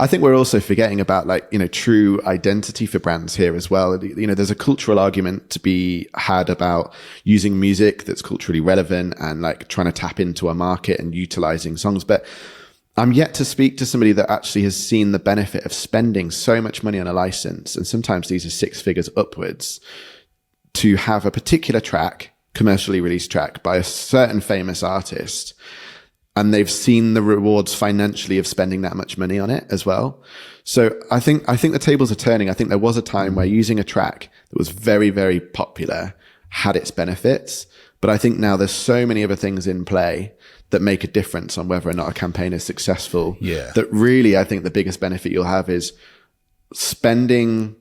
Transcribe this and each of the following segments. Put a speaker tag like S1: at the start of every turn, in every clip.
S1: I think we're also forgetting about true identity for brands here as well. There's a cultural argument to be had about using music that's culturally relevant and trying to tap into a market and utilizing songs. But I'm yet to speak to somebody that actually has seen the benefit of spending so much money on a license. And sometimes these are 6 figures upwards to have a particular track, commercially released track by a certain famous artist. And they've seen the rewards financially of spending that much money on it as well. So I think the tables are turning. I think there was a time where using a track that was very, very popular had its benefits. But I think now there's so many other things in play that make a difference on whether or not a campaign is successful.
S2: Yeah.
S1: That really, I think the biggest benefit you'll have is spending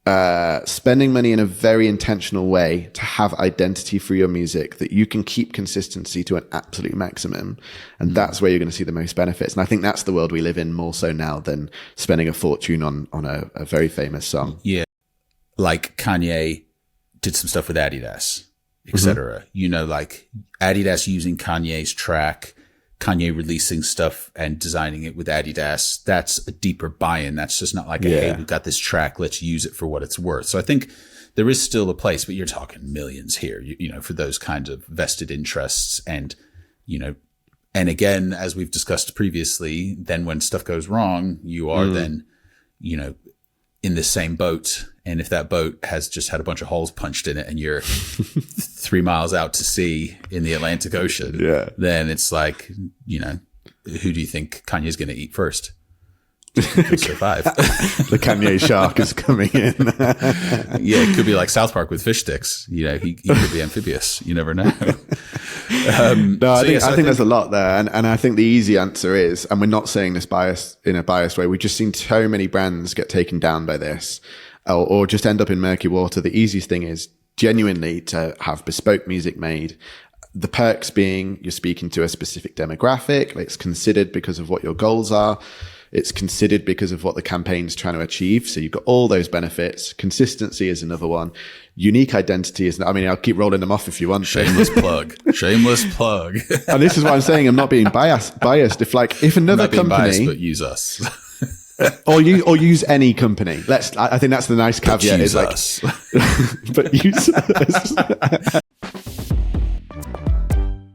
S1: money in a very intentional way to have identity for your music, that you can keep consistency to an absolute maximum. And that's where you're going to see the most benefits. And I think that's the world we live in more so now than spending a fortune on a very famous song.
S2: Yeah. Like Kanye did some stuff with Adidas, etc. Adidas using Kanye's track, Kanye releasing stuff and designing it with Adidas, that's a deeper buy-in. That's just not hey, we've got this track, let's use it for what it's worth. So I think there is still a place, but you're talking millions here, for those kinds of vested interests. And, and again, as we've discussed previously, then when stuff goes wrong, you are then, in the same boat. And if that boat has just had a bunch of holes punched in it and you're 3 miles out to sea in the Atlantic Ocean, then it's who do you think Kanye's going to eat first? Who can survive?
S1: The Kanye shark is coming in.
S2: Yeah, it could be like South Park with fish sticks. He could be amphibious. You never know.
S1: I think there's a lot there. And I think the easy answer is, and we're not saying this in a biased way, we've just seen so many brands get taken down by this or just end up in murky water. The easiest thing is genuinely to have bespoke music made. The perks being you're speaking to a specific demographic. It's considered because of what your goals are. It's considered because of what the campaign's trying to achieve. So you've got all those benefits. Consistency is another one. Unique identity is, I'll keep rolling them off if you want.
S2: Shameless plug. Shameless plug.
S1: And this is why I'm saying I'm not being biased. If another company,
S2: biased, but use us.
S1: or use any company. I think that's the nice caveat.
S2: But use us.
S1: But use us.